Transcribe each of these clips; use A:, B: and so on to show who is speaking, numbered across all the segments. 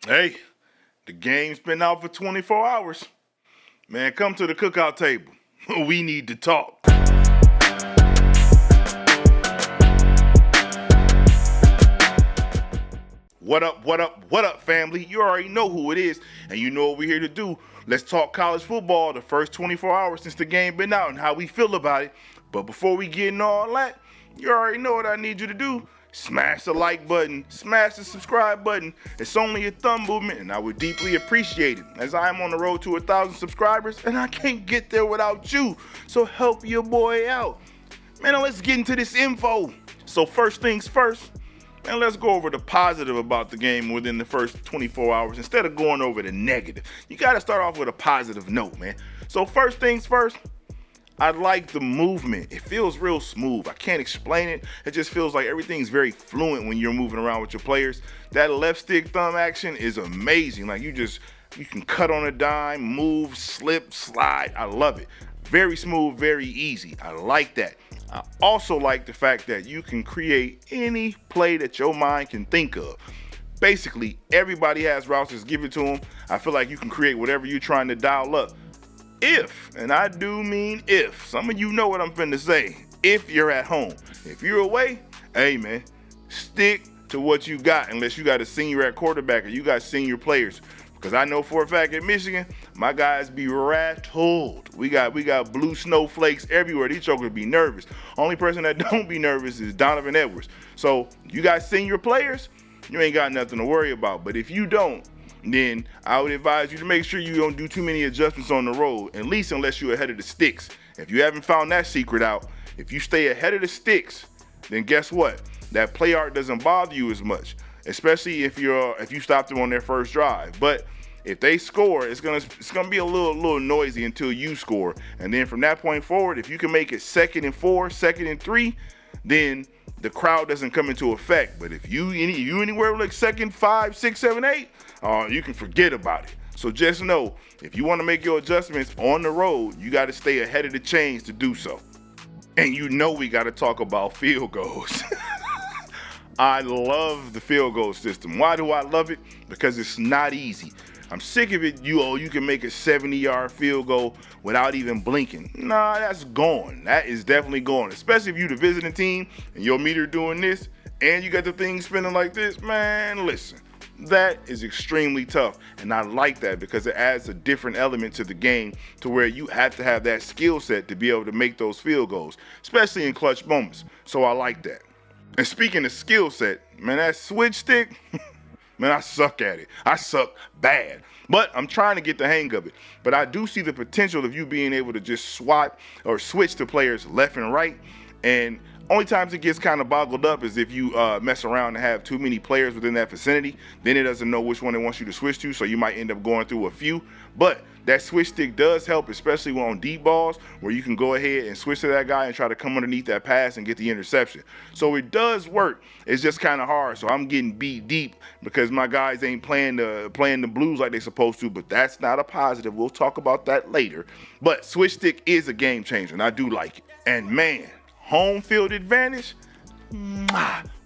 A: Hey, the game's been out for 24 hours. Man, come to the cookout table. We need to talk. What up, family? You already know who it is, and you know what we're here to do. Let's talk college football the first 24 hours since the game been out and how we feel about it. But before we get into all that, you already know what I need you to do. Smash the like button, smash the subscribe button. It's only a thumb movement, and I would deeply appreciate it, as I am on the road to 1,000 subscribers, and I can't get there without you. So help your boy out. Man, now let's get into this info. So first things first, man, let's go over the positive about the game within the first 24 hours instead of going over the negative. You got to start off with a positive note, man. So first things first, I like the movement. It feels real smooth. I can't explain it. It just feels like everything's very fluent when you're moving around with your players. That left stick thumb action is amazing. Like you can cut on a dime, move, slip, slide. I love it. Very smooth, very easy. I like that. I also like the fact that you can create any play that your mind can think of. Basically, everybody has routes that's given to them. I feel like you can create whatever you're trying to dial up. If, and I do mean if, some of you know what I'm finna say, if you're at home. If you're away, hey man, stick to what you got unless you got a senior at quarterback or you got senior players. Because I know for a fact at Michigan, my guys be rattled. We got blue snowflakes everywhere. These jokers be nervous. Only person that don't be nervous is Donovan Edwards. So you got senior players, you ain't got nothing to worry about. But if you don't, then I would advise you to make sure you don't do too many adjustments on the road, at least unless you're ahead of the sticks. If you haven't found that secret out, if you stay ahead of the sticks, then guess what? That play art doesn't bother you as much, especially if you stop them on their first drive. But if they score, it's gonna be a little noisy until you score, and then from that point forward, if you can make it 2nd and 4, 2nd and 3, then the crowd doesn't come into effect. But if you anywhere like 2nd, 5, 6, 7, 8, you can forget about it. So just know, if you want to make your adjustments on the road, you got to stay ahead of the chains to do so. And you know we got to talk about field goals. I love the field goal system. Why do I love it? Because it's not easy. I'm sick of it. You can make a 70-yard field goal without even blinking. Nah, that's gone. That is definitely gone. Especially if you're the visiting team and your meter doing this and you got the thing spinning like this. Man, listen, that is extremely tough. And I like that because it adds a different element to the game to where you have to have that skill set to be able to make those field goals, especially in clutch moments. So I like that. And speaking of skill set, man, that switch stick, man, I suck at it. I suck bad. But I'm trying to get the hang of it. But I do see the potential of you being able to just swap or switch to players left and right. And only times it gets kind of boggled up is if you mess around and have too many players within that vicinity. Then it doesn't know which one it wants you to switch to, so you might end up going through a few. But that switch stick does help, especially on deep balls, where you can go ahead and switch to that guy and try to come underneath that pass and get the interception. So it does work. It's just kind of hard. So I'm getting beat deep because my guys ain't playing the blues like they're supposed to, but that's not a positive. We'll talk about that later. But switch stick is a game changer, and I do like it. And man, home field advantage,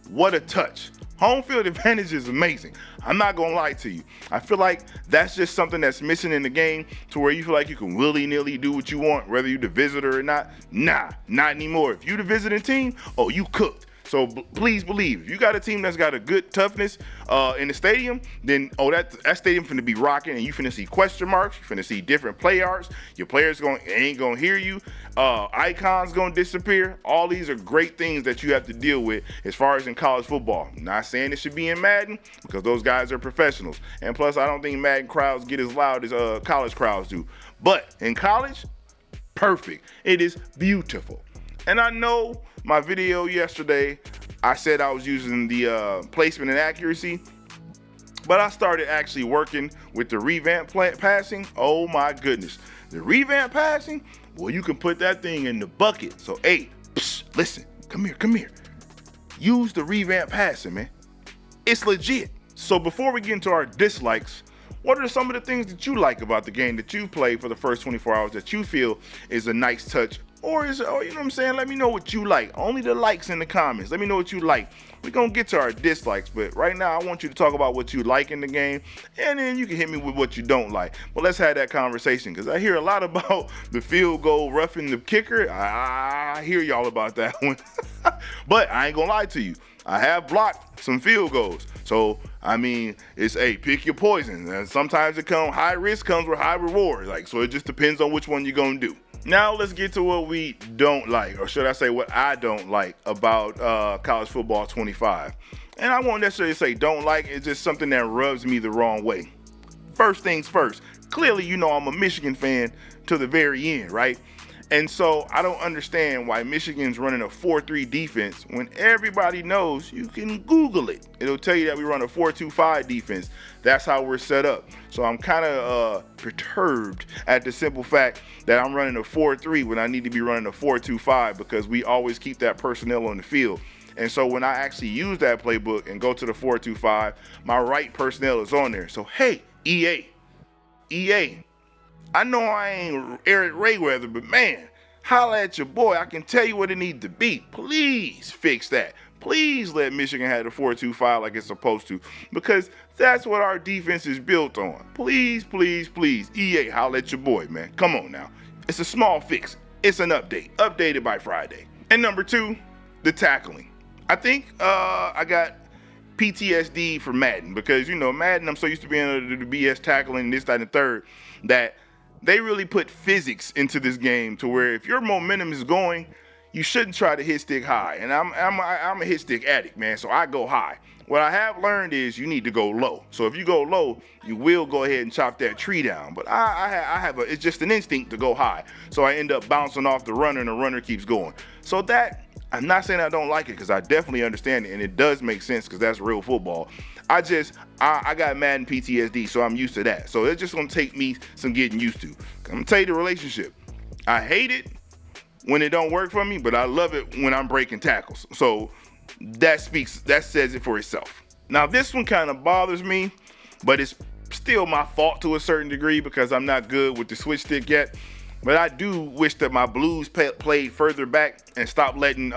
A: what a touch. Home field advantage is amazing. I'm not gonna lie to you. I feel like that's just something that's missing in the game to where you feel like you can willy-nilly do what you want, whether you're the visitor or not. Nah, not anymore. If you're the visiting team, oh, you cooked. So please believe, if you got a team that's got a good toughness in the stadium, then that stadium finna be rocking, and you finna see question marks, you finna see different play arts, your players ain't gonna hear you, icons gonna disappear. All these are great things that you have to deal with as far as in college football. Not saying it should be in Madden, because those guys are professionals, and plus I don't think Madden crowds get as loud as college crowds do. But in college, perfect. It is beautiful. And I know my video yesterday, I said I was using the placement and accuracy, but I started actually working with the revamp passing. Oh my goodness. The revamp passing, well, you can put that thing in the bucket. So, hey, listen, come here. Use the revamp passing, man. It's legit. So before we get into our dislikes, what are some of the things that you like about the game that you played for the first 24 hours that you feel is a nice touch? Or you know what I'm saying? Let me know what you like. Only the likes in the comments. Let me know what you like. we're going to get to our dislikes, but right now I want you to talk about what you like in the game, and then you can hit me with what you don't like. But let's have that conversation, because I hear a lot about the field goal roughing the kicker. I hear y'all about that one. But I ain't going to lie to you. I have blocked some field goals. So, I mean, it's, hey, pick your poison. And sometimes high risk comes with high reward. So it just depends on which one you're going to do. Now let's get to what we don't like, or should I say what I don't like about college football 25. And I won't necessarily say don't like, it's just something that rubs me the wrong way. First things first, clearly you know I'm a Michigan fan to the very end, right? And so I don't understand why Michigan's running a 4-3 defense when everybody knows you can Google it. It'll tell you that we run a 4-2-5 defense. That's how we're set up. So I'm kind of perturbed at the simple fact that I'm running a 4-3 when I need to be running a 4-2-5, because we always keep that personnel on the field. And so when I actually use that playbook and go to the 4-2-5, my right personnel is on there. So hey, EA, I know I ain't Eric Rayweather, but man, holla at your boy. I can tell you what it needs to be. Please fix that. Please let Michigan have the 4-2-5 like it's supposed to, because that's what our defense is built on. Please, please, please, EA, holla at your boy, man. Come on now. It's a small fix. It's an update. Updated by Friday. And number 2, the tackling. I think I got PTSD for Madden, because, you know, Madden, I'm so used to being able to do BS tackling, this, that, and the third, that they really put physics into this game to where if your momentum is going, you shouldn't try to hit stick high. And I'm a hit stick addict, man, so I go high. What I have learned is you need to go low. So if you go low, you will go ahead and chop that tree down. But it's just an instinct to go high. So I end up bouncing off the runner, and the runner keeps going. So that, I'm not saying I don't like it, because I definitely understand it, and it does make sense, because that's real football. I got Madden PTSD, so I'm used to that. So it's just going to take me some getting used to. I'm going to tell you the relationship. I hate it when it don't work for me, but I love it when I'm breaking tackles. So that says it for itself. Now this one kind of bothers me, but it's still my fault to a certain degree, because I'm not good with the switch stick yet. But I do wish that my Blues played further back and stopped letting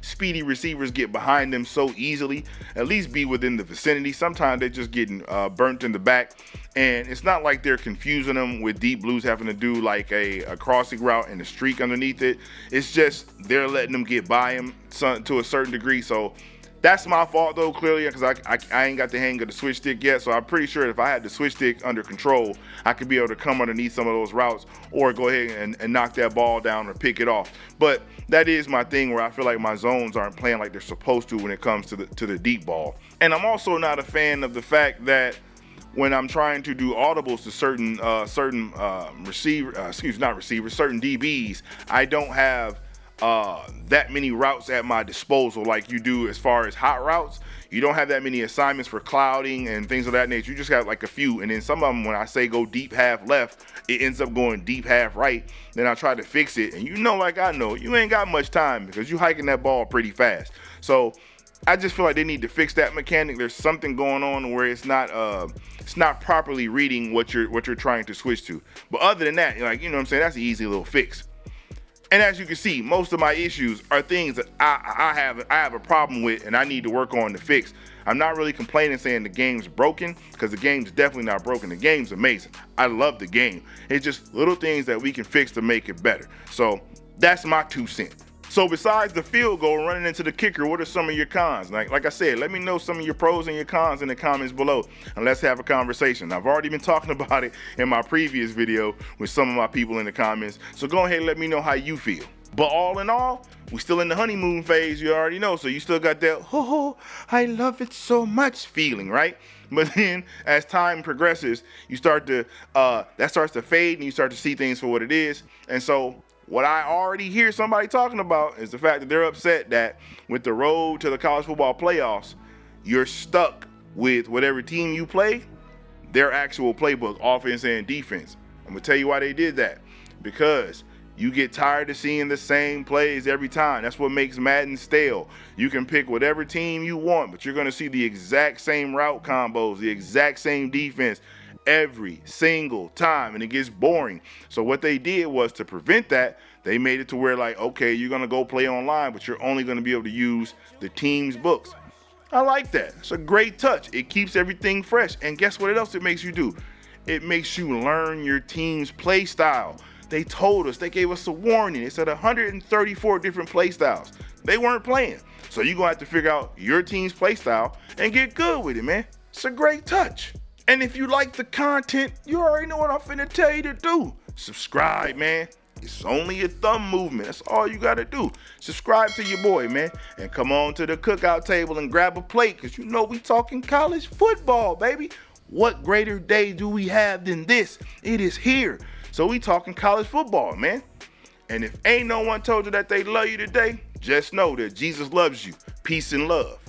A: speedy receivers get behind them so easily. At least be within the vicinity. Sometimes they're just getting burnt in the back. And it's not like they're confusing them with deep Blues having to do like a crossing route and a streak underneath it. It's just they're letting them get by them to a certain degree. So that's my fault, though, clearly, because I ain't got the hang of the switch stick yet. So I'm pretty sure if I had the switch stick under control, I could be able to come underneath some of those routes or go ahead and knock that ball down or pick it off. But that is my thing, where I feel like my zones aren't playing like they're supposed to when it comes to the deep ball. And I'm also not a fan of the fact that when I'm trying to do audibles to certain certain DBs, I don't have that many routes at my disposal like you do as far as hot routes. You don't have that many assignments for clouding and things of that nature. You just got like a few, and then some of them, when I say go deep half left, it ends up going deep half right. Then I try to fix it, and you know, like I know, you ain't got much time because you hiking that ball pretty fast. So I just feel like they need to fix that mechanic. There's something going on where it's not properly reading what you're trying to switch to. But other than that, like, you know what I'm saying, that's an easy little fix. And as you can see, most of my issues are things that I have a problem with and I need to work on to fix. I'm not really complaining saying the game's broken, because the game's definitely not broken. The game's amazing. I love the game. It's just little things that we can fix to make it better. So that's my 2 cents. So besides the field goal running into the kicker, what are some of your cons? Like I said, let me know some of your pros and your cons in the comments below, and let's have a conversation. I've already been talking about it in my previous video with some of my people in the comments, so go ahead and let me know how you feel. But all in all, we still in the honeymoon phase, you already know, so you still got that, oh, I love it so much feeling, right? But then as time progresses, you start to, that starts to fade, and you start to see things for what it is. And so what I already hear somebody talking about is the fact that they're upset that with the road to the college football playoffs, you're stuck with whatever team you play, their actual playbook, offense and defense. I'm going to tell you why they did that. Because you get tired of seeing the same plays every time. That's what makes Madden stale. You can pick whatever team you want, but you're going to see the exact same route combos, the exact same defense every single time, and it gets boring. So what they did was, to prevent that, they made it to where, like, okay, you're going to go play online, but you're only going to be able to use the team's books. I like that. It's a great touch. It keeps everything fresh. And guess what else it makes you do? It makes you learn your team's play style. They told us, they gave us a warning. It said 134 different play styles. They weren't playing. So you're gonna have to figure out your team's play style and get good with it, man. It's a great touch. And if you like the content, you already know what I'm finna tell you to do. Subscribe, man. It's only a thumb movement. That's all you gotta do. Subscribe to your boy, man. And come on to the cookout table and grab a plate, because you know we talking college football, baby. What greater day do we have than this? It is here. So we talking college football, man. And if ain't no one told you that they love you today, just know that Jesus loves you. Peace and love.